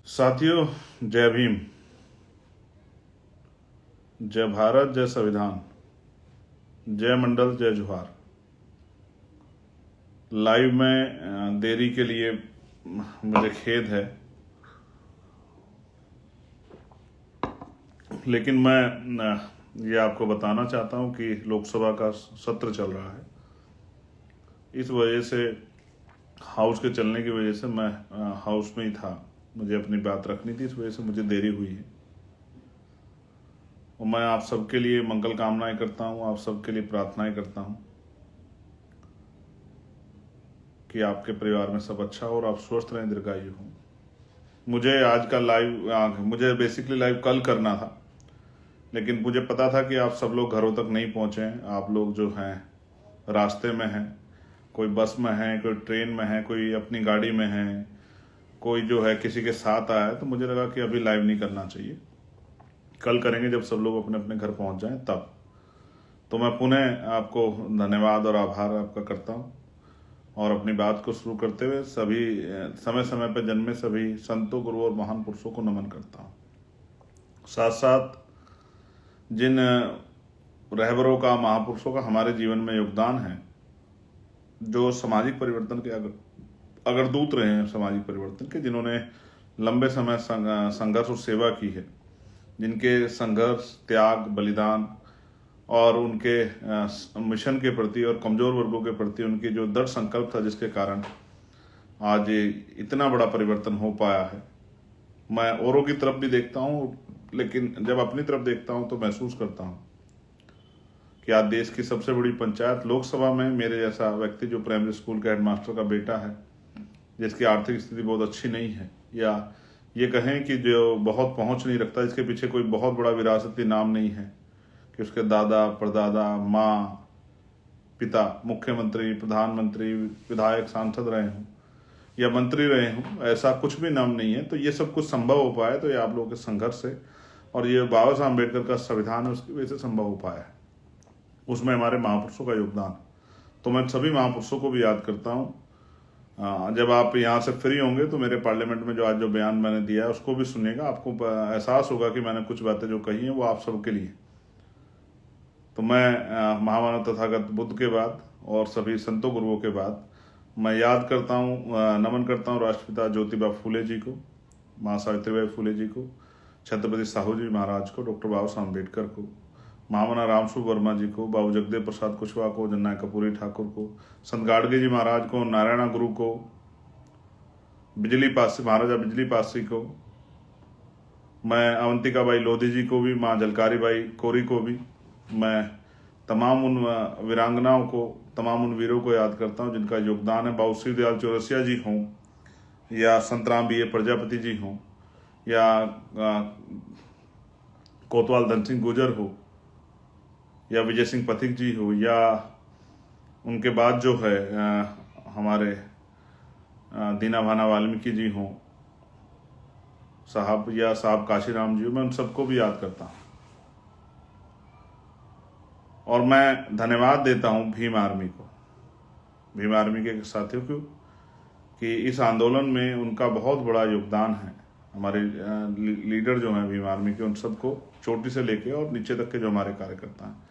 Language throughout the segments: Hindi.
साथियों, जय भीम, जय भारत, जय संविधान, जय मंडल, जय जोहार। लाइव में देरी के लिए मुझे खेद है, लेकिन मैं ये आपको बताना चाहता हूं कि लोकसभा का सत्र चल रहा है। इस वजह से हाउस के चलने की वजह से मैं हाउस में ही था। मुझे अपनी बात रखनी थी, इस वजह से मुझे देरी हुई है। और मैं आप सबके लिए मंगल कामनाएं करता हूं, आप सबके लिए प्रार्थनाएं करता हूं कि आपके परिवार में सब अच्छा हो और आप स्वस्थ रहें, दीर्घायु हो। मुझे आज का मुझे बेसिकली लाइव कल करना था, लेकिन मुझे पता था कि आप सब लोग घरों तक नहीं पहुंचे हैं। आप लोग जो हैं रास्ते में हैं, कोई बस में है, कोई ट्रेन में है, कोई अपनी गाड़ी में है, कोई जो है किसी के साथ आया है। तो मुझे लगा कि अभी लाइव नहीं करना चाहिए, कल करेंगे जब सब लोग अपने अपने घर पहुंच जाएं तब। तो मैं पुनः आपको धन्यवाद और आभार आपका करता हूं और अपनी बात को शुरू करते हुए सभी समय समय पर जन्मे सभी संतों, गुरु और महान पुरुषों को नमन करता हूं। साथ साथ जिन रहबरों का, महापुरुषों का हमारे जीवन में योगदान है, जो सामाजिक परिवर्तन के अगर दूत रहे हैं, सामाजिक परिवर्तन के, जिन्होंने लंबे समय संघर्ष और सेवा की है, जिनके संघर्ष, त्याग, बलिदान और उनके मिशन के प्रति और कमजोर वर्गों के प्रति उनकी जो दृढ़ संकल्प था, जिसके कारण आज इतना बड़ा परिवर्तन हो पाया है। मैं औरों की तरफ भी देखता हूँ, लेकिन जब अपनी तरफ देखता हूँ तो महसूस करता हूँ कि आज देश की सबसे बड़ी पंचायत लोकसभा में मेरे जैसा व्यक्ति, जो प्राइमरी स्कूल के हेडमास्टर का बेटा है, जिसकी आर्थिक स्थिति बहुत अच्छी नहीं है, या ये कहें कि जो बहुत पहुंच नहीं रखता, जिसके पीछे कोई बहुत बड़ा विरासती नाम नहीं है कि उसके दादा, परदादा, माँ, पिता मुख्यमंत्री, प्रधानमंत्री, विधायक, सांसद रहे हों या मंत्री रहे हों, ऐसा कुछ भी नाम नहीं है। तो ये सब कुछ संभव हो पाया तो ये आप लोगों के संघर्ष से, और ये बाबा साहब अम्बेडकर का संविधान है, उसकी वजह से संभव हो पाया है। उसमें हमारे महापुरुषों का योगदान। तो मैं सभी महापुरुषों को भी याद करता हूँ। जब आप यहाँ से फ्री होंगे तो मेरे पार्लियामेंट में जो आज जो बयान मैंने दिया है उसको भी सुनिएगा। आपको एहसास होगा कि मैंने कुछ बातें जो कही हैं वो आप सबके लिए। तो मैं महामानव तथागत बुद्ध के बाद और सभी संतों गुरुओं के बाद मैं याद करता हूँ, नमन करता हूँ राष्ट्रपिता ज्योतिबा फूले जी को, माँ सावित्रीबाई फूले जी को, छत्रपति साहू जी महाराज को, डॉक्टर बाबा साहब अम्बेडकर को, महामना रामस्वरूप वर्मा जी को, बाबू जगदेव प्रसाद कुशवाहा को, जननायक कपूरी ठाकुर को, संत गाडगे जी महाराज को, नारायणा गुरु को, बिजली पासी, महाराजा बिजली पासी को, मैं अवंतिका बाई लोधी जी को भी, माँ जलकारी बाई कोरी को भी, मैं तमाम उन वीरांगनाओं को, तमाम उन वीरों को याद करता हूँ जिनका योगदान है। बाबू श्री दयाल चौरसिया जी हों या संतराम बी ए प्रजापति जी हों या कोतवाल धन सिंह गुर्जर हो या विजय सिंह पथिक जी हो, या उनके बाद जो है हमारे दीना भाना वाल्मीकि जी हों साहब, या साहब काशीराम जी हो, मैं उन सबको भी याद करता हूँ। और मैं धन्यवाद देता हूँ भीम आर्मी को, भीम आर्मी के साथियों को, कि इस आंदोलन में उनका बहुत बड़ा योगदान है। हमारे लीडर जो हैं भीम आर्मी के, उन सबको चोटी से लेके और नीचे तक के जो हमारे कार्यकर्ता हैं,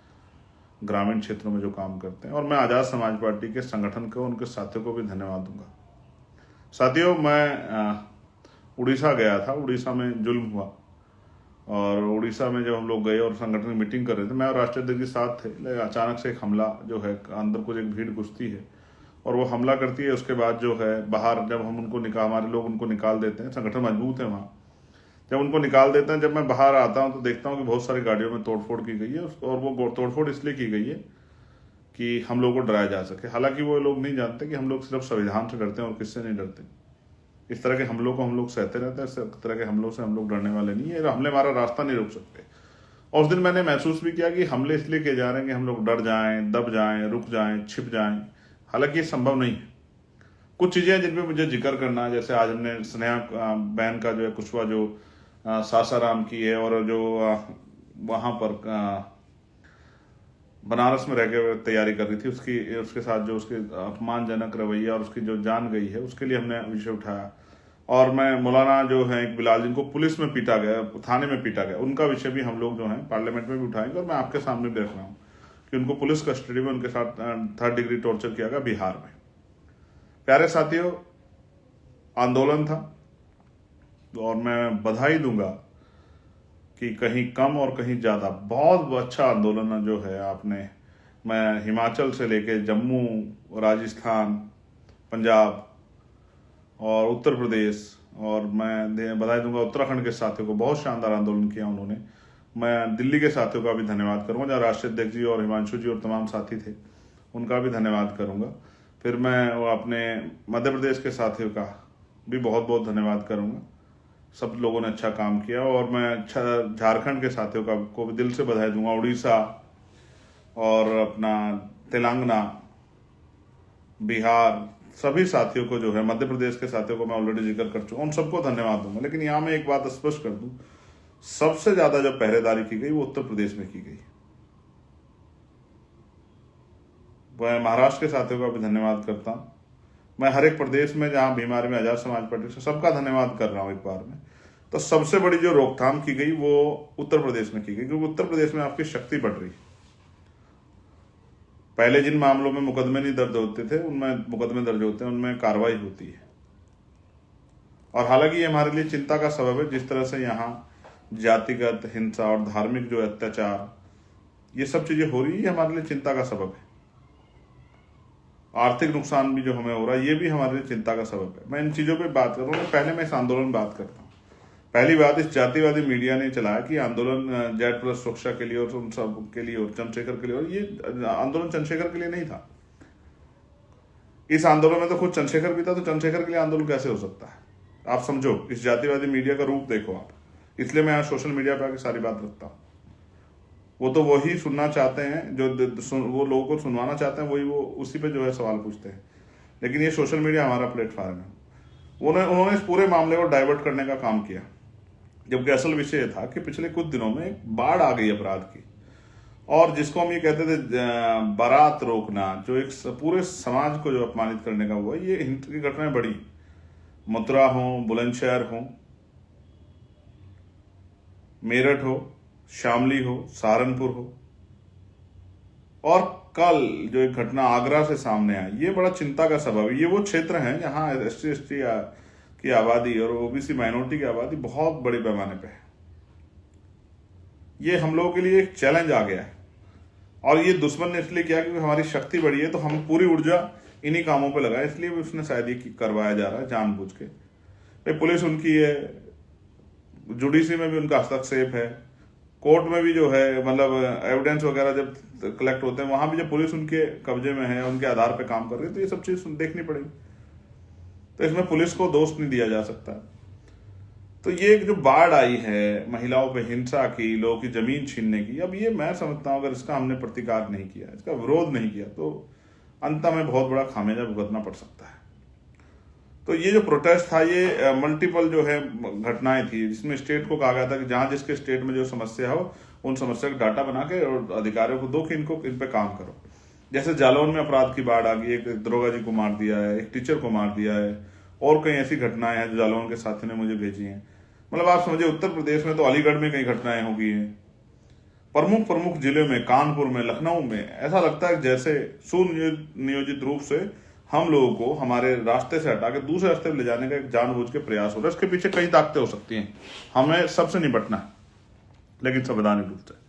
ग्रामीण क्षेत्रों में जो काम करते हैं, और मैं आज़ाद समाज पार्टी के संगठन को, उनके साथियों को भी धन्यवाद दूंगा। साथियों, मैं उड़ीसा गया था, उड़ीसा में जुल्म हुआ, और उड़ीसा में जब हम लोग गए और संगठन की मीटिंग कर रहे थे, मैं और राष्ट्रीय अध्यक्ष के साथ थे, लेकिन अचानक से एक हमला जो है, अंदर कुछ एक भीड़ घुसती है और वो हमला करती है। उसके बाद जो है बाहर जब हम उनको हमारे लोग उनको निकाल देते हैं, संगठन मजबूत है वहाँ, जब उनको निकाल देते हैं, जब मैं बाहर आता हूँ तो देखता हूँ कि बहुत सारी गाड़ियों में तोड़फोड़ की गई है, और वो तोड़फोड़ इसलिए की गई है कि हम लोगों को डराया जा सके। हालांकि वो लोग नहीं जानते कि हम लोग सिर्फ संविधान से डरते हैं और किससे नहीं डरते। इस तरह के हमलों को हम लोग सहते रहते हैं, इस तरह के हमलों से हम लोग डरने वाले नहीं है। हमले हमारा रास्ता नहीं रोक सकते। और उस दिन मैंने महसूस भी किया कि हमले इसलिए किए जा रहे हैं कि हम लोग डर जाएं, दब जाएं, रुक जाएं, छिप जाएं। हालांकि ये संभव नहीं है। कुछ चीज़ें जिन पे मुझे जिक्र करना है, जैसे आज हमने स्नेहा बहन का जो है कुशवा जो सासाराम की है, और जो वहाँ पर बनारस में रह के तैयारी कर रही थी, उसके साथ जो उसके अपमानजनक रवैया और उसकी जो जान गई है, उसके लिए हमने विषय उठाया। और मैं मौलाना जो है एक बिलाल, जिनको पुलिस में पीटा गया, थाने में पीटा गया, उनका विषय भी हम लोग जो है पार्लियामेंट में भी उठाएंगे। और मैं आपके सामने भी रख रहा हूँ कि उनको पुलिस कस्टडी में उनके साथ 3rd डिग्री टॉर्चर किया गया बिहार में। प्यारे साथियों, आंदोलन था और मैं बधाई दूंगा कि कहीं कम और कहीं ज़्यादा बहुत अच्छा आंदोलन जो है आपने, मैं हिमाचल से लेके जम्मू, राजस्थान, पंजाब और उत्तर प्रदेश, और मैं बधाई दूंगा उत्तराखंड के साथियों को, बहुत शानदार आंदोलन किया उन्होंने। मैं दिल्ली के साथियों का भी धन्यवाद करूंगा, जहाँ राष्ट्रीय अध्यक्ष जी और हिमांशु जी और तमाम साथी थे, उनका भी धन्यवाद करूंगा। फिर मैं वो अपने मध्य प्रदेश के साथियों का भी बहुत बहुत धन्यवाद करूंगा। सब लोगों ने अच्छा काम किया। और मैं झारखंड के साथियों का को भी दिल से बधाई दूंगा, उड़ीसा और अपना तेलंगाना, बिहार, सभी साथियों को जो है, मध्य प्रदेश के साथियों को मैं ऑलरेडी जिक्र कर चुका हूँ, उन सबको धन्यवाद दूंगा। लेकिन यहाँ मैं एक बात स्पष्ट कर दूं, सबसे ज्यादा जो पहरेदारी की गई वो उत्तर प्रदेश में की गई। मैं महाराष्ट्र के साथियों का भी धन्यवाद करता हूँ। मैं हर एक प्रदेश में जहां बीमारी में आजाद समाज पार्टी से सबका धन्यवाद कर रहा हूं एक बार में। तो सबसे बड़ी जो रोकथाम की गई वो उत्तर प्रदेश में की गई, क्योंकि उत्तर प्रदेश में आपकी शक्ति बढ़ रही। पहले जिन मामलों में मुकदमे नहीं दर्ज होते थे, उनमें मुकदमे दर्ज होते हैं, उनमें कार्रवाई होती है। और हालांकि ये हमारे लिए चिंता का सबब है, जिस तरह से यहाँ जातिगत हिंसा और धार्मिक जो अत्याचार, ये सब चीजें हो रही है, हमारे लिए चिंता का सबब है। आर्थिक नुकसान भी जो हमें हो रहा है, ये भी हमारे लिए चिंता का सबब है। मैं इन चीजों पे बात कर रहा हूँ। पहले मैं इस आंदोलन बात करता हूँ। पहली बात, इस जातिवादी मीडिया ने चलाया कि आंदोलन जेड प्लस सुरक्षा के लिए और उन सब के लिए और चंद्रशेखर के लिए, और ये आंदोलन चंद्रशेखर के लिए नहीं था। इस आंदोलन में तो खुद चंद्रशेखर भी था, तो चंद्रशेखर के लिए आंदोलन कैसे हो सकता है? आप समझो, इस जातिवादी मीडिया का रूप देखो आप। इसलिए मैं आज सोशल मीडिया पर आके सारी बात रखता हूँ। वो तो वही सुनना चाहते हैं जो वो लोगों को सुनवाना चाहते हैं, वही वो उसी पे जो है सवाल पूछते हैं। लेकिन ये सोशल मीडिया हमारा प्लेटफॉर्म है। उन्होंने इस पूरे मामले को डाइवर्ट करने का काम किया, जबकि असल विषय था कि पिछले कुछ दिनों में एक बाढ़ आ गई अपराध की, और जिसको हम ये कहते थे बारात रोकना, जो एक पूरे समाज को जो अपमानित करने का हुआ, ये हिंसा की घटनाएं बढ़ी। मथुरा हो, बुलंदशहर हो, मेरठ हो, शामली हो, सहारनपुर हो, और कल जो एक घटना आगरा से सामने आई, ये बड़ा चिंता का सबब है। ये वो क्षेत्र हैं जहां SC/ST की आबादी और OBC माइनॉरिटी की आबादी बहुत बड़े पैमाने पे है। ये हम लोगों के लिए एक चैलेंज आ गया है, और ये दुश्मन ने इसलिए किया क्योंकि हमारी शक्ति बढ़ी है, तो हम पूरी ऊर्जा इन्हीं कामों पे लगाए, इसलिए भी उसने शायद ये करवाया जा रहा है जानबूझ के। भाई पुलिस उनकी है, जुडिशरी में भी उनका हस्तक्षेप है, कोर्ट में भी जो है, मतलब एविडेंस वगैरह जब कलेक्ट होते हैं वहां भी जब पुलिस उनके कब्जे में है, उनके आधार पे काम कर रही है, तो ये सब चीज देखनी पड़ेगी। तो इसमें पुलिस को दोष नहीं दिया जा सकता। तो ये जो बाढ़ आई है, महिलाओं पे हिंसा की, लोगों की जमीन छीनने की, अब ये मैं समझता हूं अगर इसका हमने प्रतिकार नहीं किया, इसका विरोध नहीं किया, तो अंत में बहुत बड़ा खामियाजा भुगतना पड़ सकता है। तो ये जो प्रोटेस्ट था, ये मल्टीपल जो है घटनाएं थी, जिसमें स्टेट को कहा गया था कि जहां जिसके स्टेट में जो समस्या हो, उन समस्या का डाटा बना के और अधिकारियों को दो कि इन पे काम करो। जैसे जालौन में अपराध की बाढ़ आ गई, एक दरोगा जी को मार दिया है, एक टीचर को मार दिया है, और कई ऐसी घटनाएं हैं जो जालौन के साथी ने मुझे भेजी हैं। मतलब आप समझिए, उत्तर प्रदेश में तो अलीगढ़ में कई घटनाएं हो गई हैं, प्रमुख जिले में, कानपुर में, लखनऊ में। ऐसा लगता है जैसे सुनियोजित रूप से हम लोगों को हमारे रास्ते से हटा के दूसरे रास्ते पर ले जाने का एक जानबूझ के प्रयास हो रहा है। इसके पीछे कई ताकतें हो सकती हैं, हमें सबसे निपटना है, लेकिन संवैधानिक रूप से।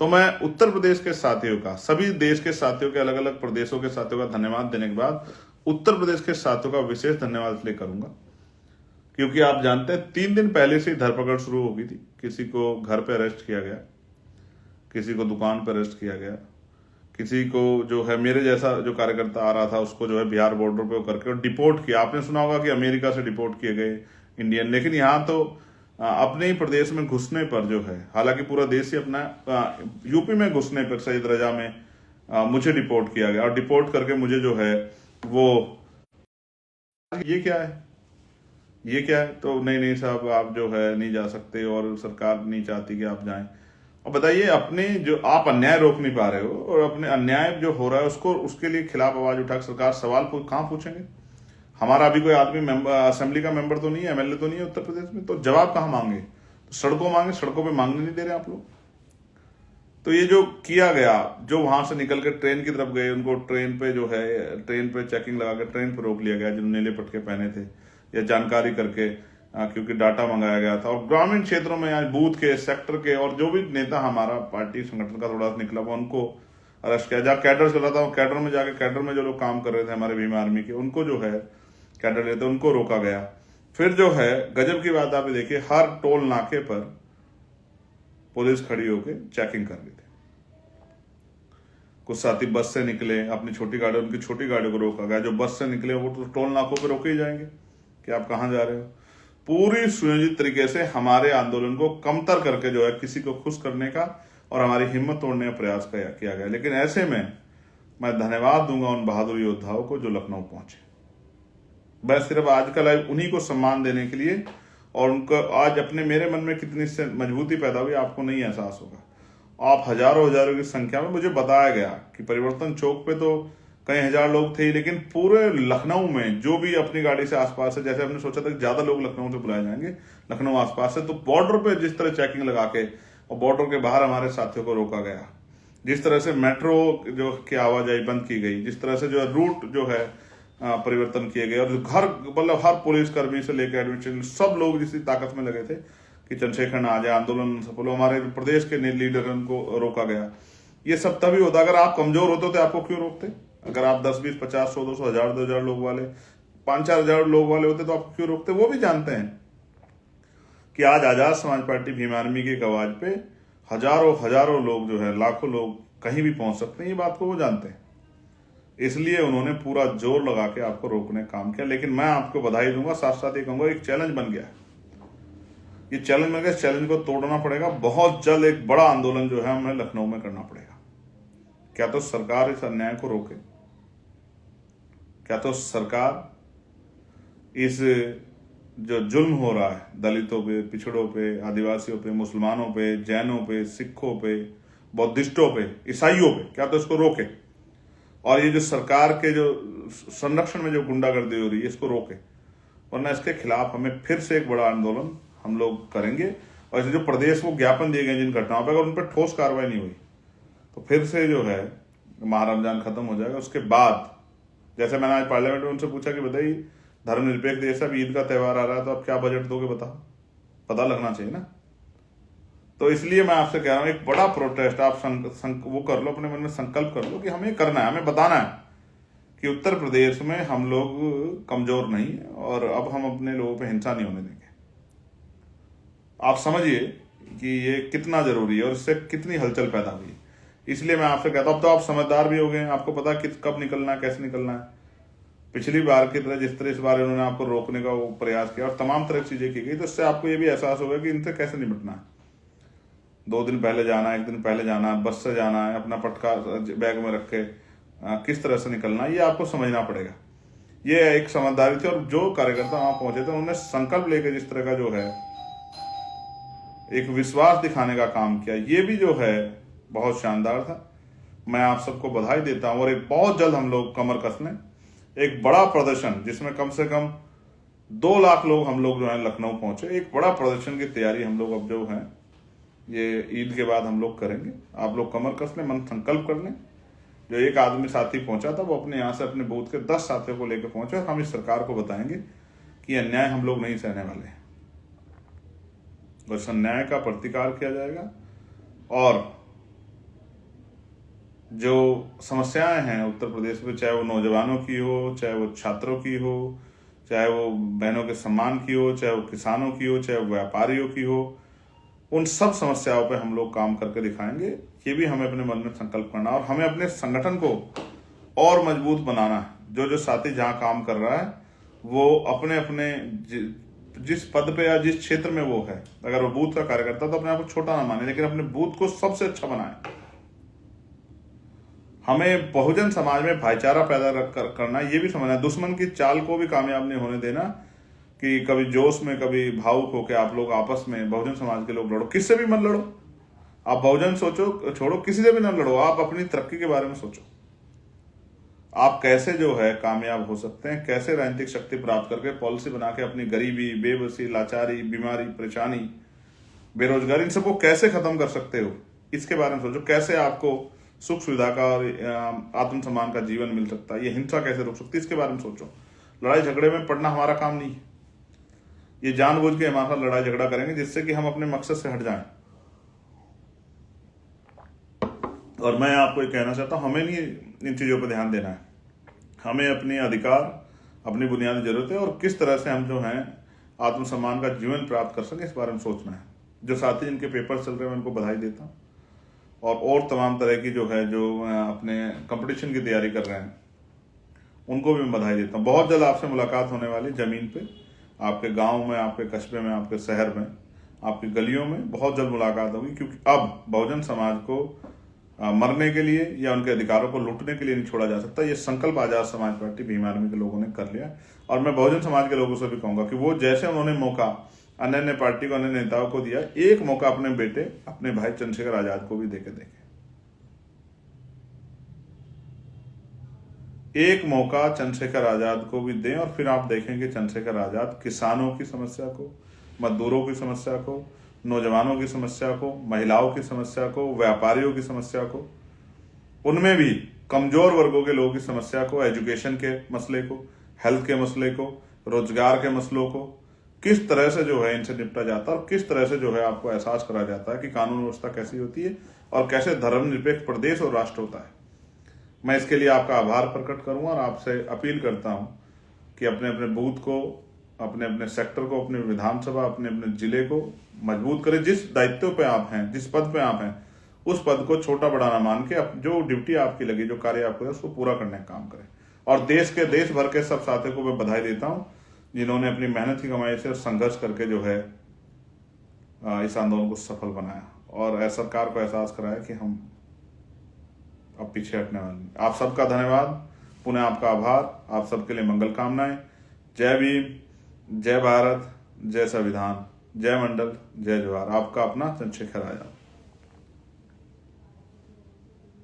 तो मैं उत्तर प्रदेश के साथियों का, सभी देश के साथियों के, अलग अलग प्रदेशों के साथियों का धन्यवाद देने के बाद उत्तर प्रदेश के साथियों का विशेष धन्यवाद इसलिए करूंगा क्योंकि आप जानते हैं 3 दिन पहले से ही धरपकड़ शुरू हो गई थी। किसी को घर पे अरेस्ट किया गया, किसी को दुकान पर अरेस्ट किया गया, किसी को जो है मेरे जैसा जो कार्यकर्ता आ रहा था उसको जो है बिहार बॉर्डर पे करके और डिपोर्ट किया। आपने सुना होगा कि अमेरिका से डिपोर्ट किए गए इंडियन, लेकिन यहाँ तो अपने ही प्रदेश में घुसने पर जो है, हालांकि पूरा देश ही अपना, यूपी में घुसने पर सईद रजा में मुझे डिपोर्ट किया गया, और डिपोर्ट करके मुझे जो है वो, ये क्या है, ये क्या है, तो नहीं साहब आप जो है नहीं जा सकते और सरकार नहीं चाहती कि आप जाएं। और बताइए, अपने जो आप अन्याय रोक नहीं पा रहे हो और अपने अन्याय जो हो रहा है उसको, उसके लिए खिलाफ आवाज उठा सरकार सवाल कहाँ पूछेंगे? हमारा अभी कोई आदमी असेंबली का मेंबर तो नहीं है, एमएलए तो नहीं है उत्तर प्रदेश में, तो जवाब कहाँ मांगे? तो सड़कों मांगे, सड़कों पे मांगने नहीं दे रहे आप लोग। तो ये जो किया गया, जो वहां से निकल के ट्रेन की तरफ गए, उनको ट्रेन पे जो है, ट्रेन पे चेकिंग लगा के ट्रेन पे रोक लिया गया, जिन्होंने नीले पटके पहने थे, या जानकारी करके क्योंकि डाटा मंगाया गया था। और ग्रामीण क्षेत्रों में यहाँ बूथ के, सेक्टर के, और जो भी नेता हमारा पार्टी संगठन का थोड़ा निकला हुआ, उनको अरेस्ट किया। जहाँ कैडर चला था, कैडर में जाके, कैडर में जो लोग काम कर रहे थे हमारे भीम आर्मी के, उनको जो है कैडर लेते, उनको रोका गया। फिर जो है गजब की बात आप देखिए, हर टोल नाके पर पुलिस खड़ी होकर चेकिंग कर रही थी। कुछ साथी बस से निकले, अपनी छोटी गाड़ी, उनकी छोटी गाड़ी को रोका गया। जो बस से निकले वो तो टोल नाकों पे रोके ही जाएंगे कि आप कहाँ जा रहे हो। पूरी सुनियोजित तरीके से हमारे आंदोलन को कमतर करके जो है किसी को खुश करने का और हमारी हिम्मत तोड़ने का प्रयास किया गया। लेकिन ऐसे में मैं धन्यवाद दूंगा उन बहादुर योद्धाओं को जो लखनऊ पहुंचे। मैं सिर्फ आज का लाइव उन्हीं को सम्मान देने के लिए, और उनको आज अपने, मेरे मन में कितनी से मजबूती पैदा हुई आपको नहीं एहसास होगा। आप हजारों की संख्या में, मुझे बताया गया कि परिवर्तन चौक पे तो कई हजार लोग थे, लेकिन पूरे लखनऊ में जो भी अपनी गाड़ी से आसपास से, जैसे हमने सोचा था कि ज्यादा लोग लखनऊ से बुलाए जाएंगे, लखनऊ आसपास से, तो बॉर्डर पे जिस तरह चेकिंग लगा के और बॉर्डर के बाहर हमारे साथियों को रोका गया, जिस तरह से मेट्रो जो की आवाजाही बंद की गई, जिस तरह से जो रूट जो है परिवर्तन किए गए, और घर मतलब हर पुलिस कर्मी से लेकर एडमिनिस्ट्रेशन सब लोग जिसकी ताकत में लगे थे कि चंद्रशेखर आ जाए, आंदोलन सफल हो, हमारे प्रदेश के लीडर को रोका गया। ये सब तभी होता, अगर आप कमजोर होते तो आपको क्यों रोकते? अगर आप 10, 20, 50, 100, 200, 1000, 2000 लोग वाले, 5-4 हजार लोग वाले होते तो आपको क्यों रोकते? वो भी जानते हैं कि आज आजाद समाज पार्टी भीम आर्मी की आवाज पे हजारों लोग जो है, लाखों लोग कहीं भी पहुंच सकते हैं, ये बात को वो जानते हैं। इसलिए उन्होंने पूरा जोर लगा के आपको रोकने का काम किया। लेकिन मैं आपको बधाई दूंगा, साथ साथ ये कहूंगा, एक चैलेंज बन गया, ये चैलेंज बन गया, इस चैलेंज को तोड़ना पड़ेगा। बहुत जल्द एक बड़ा आंदोलन जो है हमें लखनऊ में करना पड़ेगा। क्या तो सरकार इस अन्याय को रोके, क्या तो सरकार इस जो जुल्म हो रहा है दलितों पे, पिछड़ों पे, आदिवासियों पे, मुसलमानों पे, जैनों पे, सिखों पे, बौद्धिस्टों पे, ईसाइयों पे, क्या तो इसको रोके। और ये जो सरकार के जो संरक्षण में जो गुंडागर्दी हो रही है, इसको रोके, वरना इसके खिलाफ हमें फिर से एक बड़ा आंदोलन हम लोग करेंगे। और इसे जो प्रदेश को ज्ञापन दिए गए जिन घटनाओं पर, अगर उन पर ठोस कार्रवाई नहीं हुई तो फिर से जो है माह रमजान खत्म हो जाएगा। उसके बाद जैसे मैंने आज पार्लियामेंट में उनसे पूछा कि बताइए, धर्मनिरपेक्ष देश है, ईद का त्यौहार आ रहा है, तो आप क्या बजट दोगे, बताओ, पता लगना चाहिए ना। तो इसलिए मैं आपसे कह रहा हूं, एक बड़ा प्रोटेस्ट आप वो कर लो, अपने मन में संकल्प कर लो कि हमें करना है, हमें बताना है कि उत्तर प्रदेश में हम लोग कमजोर नहीं है और अब हम अपने लोगों पे हिंसा नहीं होने देंगे। आप समझिए कि ये कितना जरूरी है और इससे कितनी हलचल पैदा हुई है। इसलिए मैं आपसे कहता हूं, अब तो आप समझदार भी हो गए हैं, आपको पता कब निकलना है, कैसे निकलना है। पिछली बार की तरह जिस तरह इस बार इन्होंने आपको रोकने का वो प्रयास किया और तमाम तरह की चीजें की गई, तो इससे आपको ये भी एहसास होगा कि इनसे कैसे निपटना है। 2 दिन पहले जाना है, 1 दिन पहले जाना है, बस से जाना है, अपना पटका बैग में रख के किस तरह से निकलना है, ये आपको समझना पड़ेगा। ये एक समझदारी थी। और जो कार्यकर्ता वहां पहुंचे थे उन्होंने संकल्प लेकर जिस तरह का जो है एक विश्वास दिखाने का काम किया, ये भी जो है बहुत शानदार था। मैं आप सबको बधाई देता हूं। और एक बहुत जल्द हम लोग कमर कस लें, एक बड़ा प्रदर्शन जिसमें कम से कम 2 लाख लोग हम लोग जो है लखनऊ पहुंचे, एक बड़ा प्रदर्शन की तैयारी हम लोग अब जो है ये ईद के बाद हम लोग करेंगे। आप लोग कमर कस लें, मन संकल्प कर लें। जो एक आदमी साथी पहुंचा था वो अपने यहाँ से अपने बूथ के 10 साथियों को लेकर पहुंचे। हम इस सरकार को बताएंगे कि अन्याय हम लोग नहीं सहने वाले हैं, बस अन्याय का प्रतिकार किया जाएगा। और जो समस्याएं हैं उत्तर प्रदेश में, चाहे वो नौजवानों की हो, चाहे वो छात्रों की हो, चाहे वो बहनों के सम्मान की हो, चाहे वो किसानों की हो, चाहे वो व्यापारियों की हो, उन सब समस्याओं पे हम लोग काम करके दिखाएंगे। ये भी हमें अपने मन में संकल्प करना और हमें अपने संगठन को और मजबूत बनाना है। जो साथी जहां काम कर रहा है वो अपने अपने जिस पद पे या जिस क्षेत्र में वो है, अगर वो बूथ का कार्यकर्ता तो अपने आप को छोटा ना माने, लेकिन अपने बूथ को सबसे अच्छा बनाए। हमें बहुजन समाज में भाईचारा पैदा करना, ये भी समझना, दुश्मन की चाल को भी कामयाब नहीं होने देना कि कभी जोश में कभी भावुक होकर आप लोग आपस में बहुजन समाज के लोग लड़ो। किससे भी मत लड़ो, आप बहुजन सोचो, छोड़ो, किसी से भी ना लड़ो, आप अपनी तरक्की के बारे में सोचो। आप कैसे जो है कामयाब हो सकते हैं, कैसे राजनीतिक शक्ति प्राप्त करके पॉलिसी बना के अपनी गरीबी, बेबसी, लाचारी, बीमारी, परेशानी, बेरोजगारी, इन सबको कैसे खत्म कर सकते हो, इसके बारे में सोचो। कैसे आपको सुख सुविधा का और आत्मसम्मान का जीवन मिल सकता है, ये हिंसा कैसे रोक सकती है, इसके बारे में सोचो। लड़ाई झगड़े में पड़ना हमारा काम नहीं है। ये जानबूझ के हमारे साथ लड़ाई झगड़ा करेंगे जिससे कि हम अपने मकसद से हट जाएं। और मैं आपको ये कहना चाहता हूं, हमें नहीं इन चीजों पर ध्यान देना है। हमें अपने अधिकार, अपनी बुनियादी जरूरतें और किस तरह से हम जो हैं आत्मसम्मान का जीवन प्राप्त कर सकें, इस बारे में सोचना है। जो साथी जिनके पेपर चल रहे हैं मैं उनको बधाई देता हूँ, और तमाम तरह की जो है जो अपने कंपटीशन की तैयारी कर रहे हैं उनको भी मैं बधाई देता हूँ। बहुत जल्द आपसे मुलाकात होने वाली, जमीन पे, आपके गांव में, आपके कस्बे में, आपके शहर में, आपकी गलियों में बहुत जल्द मुलाकात होगी। क्योंकि अब बहुजन समाज को मरने के लिए या उनके अधिकारों को लूटने के लिए नहीं छोड़ा जा सकता। ये संकल्प आजाद समाज पार्टी भीम आर्मी के लोगों ने कर लिया। और मैं बहुजन समाज के लोगों से भी कहूंगा कि वो जैसे उन्होंने मौका अन्य अन्य पार्टी को, अन्य नेताओं को दिया, एक मौका अपने बेटे, अपने भाई चंद्रशेखर आजाद को भी देके देखें। एक मौका चंद्रशेखर आजाद को भी दें और फिर आप देखेंगे चंद्रशेखर आजाद किसानों की समस्या को, मजदूरों की समस्या को, नौजवानों की समस्या को, महिलाओं की समस्या को, व्यापारियों की समस्या को, उनमें भी कमजोर वर्गों के लोगों की समस्या को, एजुकेशन के मसले को, हेल्थ के मसले को, रोजगार के मसलों को किस तरह से जो है इनसे निपटा जाता है और किस तरह से जो है आपको एहसास कराया जाता है कि कानून व्यवस्था कैसी होती है और कैसे धर्मनिरपेक्ष प्रदेश और राष्ट्र होता है। मैं इसके लिए आपका आभार प्रकट करूंगा और आपसे अपील करता हूं कि अपने अपने बूथ को, अपने अपने सेक्टर को, अपने विधानसभा, अपने अपने जिले को मजबूत करें। जिस दायित्व पे आप हैं, जिस पद पे आप हैं, उस पद को छोटा बड़ा ना मान के जो ड्यूटी आपकी लगी, जो कार्य आपको है, उसको पूरा करने का काम करें। और देश भर के सब साथियों को मैं बधाई देता हूं जिन्होंने अपनी मेहनत की कमाई से संघर्ष करके जो है इस आंदोलन को सफल बनाया और सरकार को एहसास कराया कि हम अब पीछे हटने वाले नहीं। आप सबका धन्यवाद, पुनः आपका आभार, आप सबके लिए मंगल कामनाएं। जय भीम, जय भारत, जय संविधान, जय मंडल, जय जवाहर। आपका अपना चंद्रशेखर आजाद।